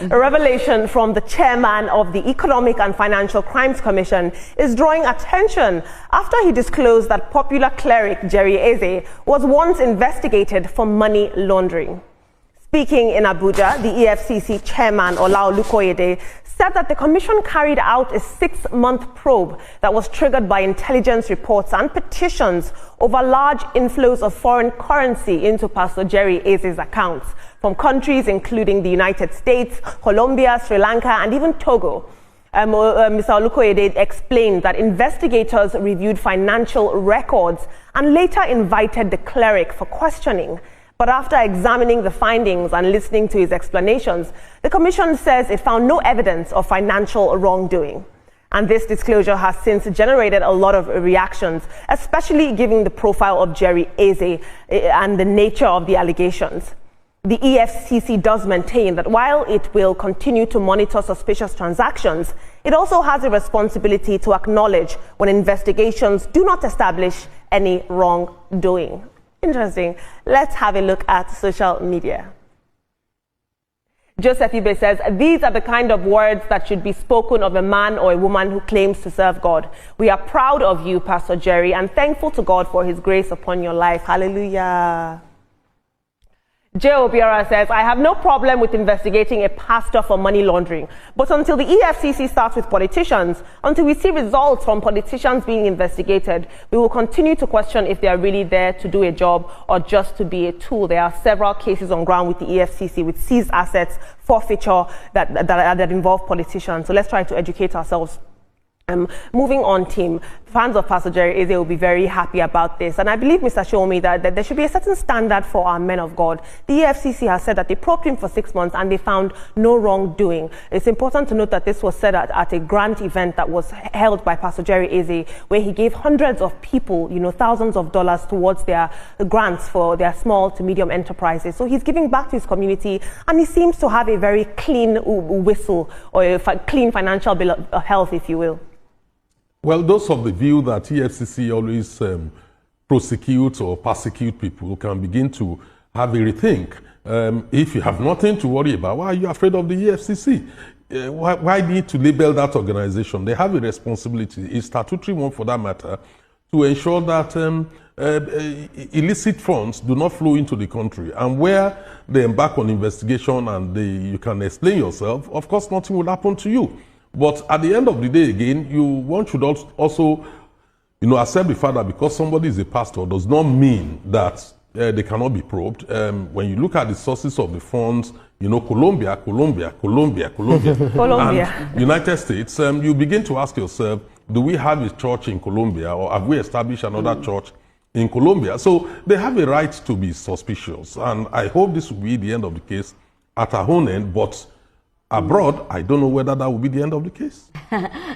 A revelation from the chairman of the Economic and Financial Crimes Commission is drawing attention after he disclosed that popular cleric Jerry Eze was once investigated for money laundering. Speaking in Abuja, the EFCC chairman Ola Olukoyede said that the commission carried out a 6-month probe that was triggered by intelligence reports and petitions over large inflows of foreign currency into Pastor Jerry Eze's accounts from countries including the United States, Colombia, Sri Lanka, and even Togo. Mr. Olukoyede explained that investigators reviewed financial records and later invited the cleric for questioning. But after examining the findings and listening to his explanations, the commission says it found no evidence of financial wrongdoing. And this disclosure has since generated a lot of reactions, especially given the profile of Jerry Eze and the nature of the allegations. The EFCC does maintain that while it will continue to monitor suspicious transactions, it also has a responsibility to acknowledge when investigations do not establish any wrongdoing. Interesting. Let's have a look at social media. Joseph Ibe says, these are the kind of words that should be spoken of a man or a woman who claims to serve God. We are proud of you, Pastor Jerry, and thankful to God for his grace upon your life. Hallelujah. J. Obiora says, I have no problem with investigating a pastor for money laundering. But until the EFCC starts with politicians, until we see results from politicians being investigated, we will continue to question if they are really there to do a job or just to be a tool. There are several cases on ground with the EFCC with seized assets, forfeiture that involve politicians. So let's try to educate ourselves. Moving on, team, fans of Pastor Jerry Eze will be very happy about this. And I believe, Mr. Shomi, that there should be a certain standard for our men of God. The EFCC has said that they probed him for 6 months and they found no wrongdoing. It's important to note that this was said at a grant event that was held by Pastor Jerry Eze, where he gave hundreds of people, thousands of dollars towards their grants for their small to medium enterprises. So he's giving back to his community, and he seems to have a very clean whistle, or a clean financial bill of health, if you will. Well, those of the view that EFCC always prosecute or persecute people can begin to have a rethink. If you have nothing to worry about, why are you afraid of the EFCC? Why need to label that organization? They have a responsibility, a statutory one for that matter, to ensure that illicit funds do not flow into the country. And where they embark on investigation and you can explain yourself, of course nothing will happen to you. But at the end of the day, again, one should also, accept the fact that because somebody is a pastor does not mean that they cannot be probed. When you look at the sources of the funds, Colombia, and United States, you begin to ask yourself, do we have a church in Colombia, or have we established another church in Colombia? So they have a right to be suspicious. And I hope this will be the end of the case at our own end, but abroad, I don't know whether that will be the end of the case.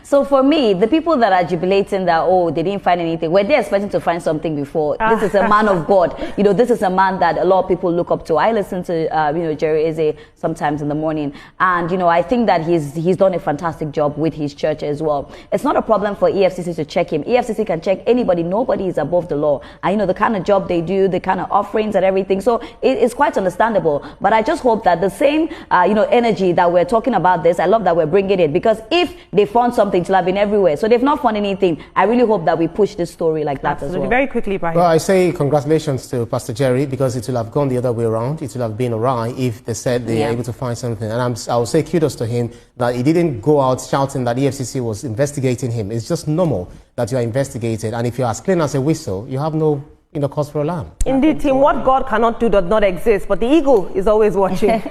So for me, the people that are jubilating that, they didn't find anything, were they expecting to find something before? This is a man of God. This is a man that a lot of people look up to. I listen to, Jerry Eze sometimes in the morning. And, I think that he's done a fantastic job with his church as well. It's not a problem for EFCC to check him. EFCC can check anybody. Nobody is above the law. And, the kind of job they do, the kind of offerings and everything. So it's quite understandable. But I just hope that the same, energy that we're talking about this, I love that we're bringing it, because if they found something, it will have been everywhere. So they've not found anything. I really hope that we push this story like that as well. Very quickly, Brian. Well, I say congratulations to Pastor Jerry, because it will have gone the other way around. It will have been awry if they said they are able to find something. And I will say kudos to him that he didn't go out shouting that EFCC was investigating him. It's just normal that you are investigated. And if you're as clean as a whistle, you have no cause for alarm. Indeed, team, what God cannot do does not exist, but the eagle is always watching.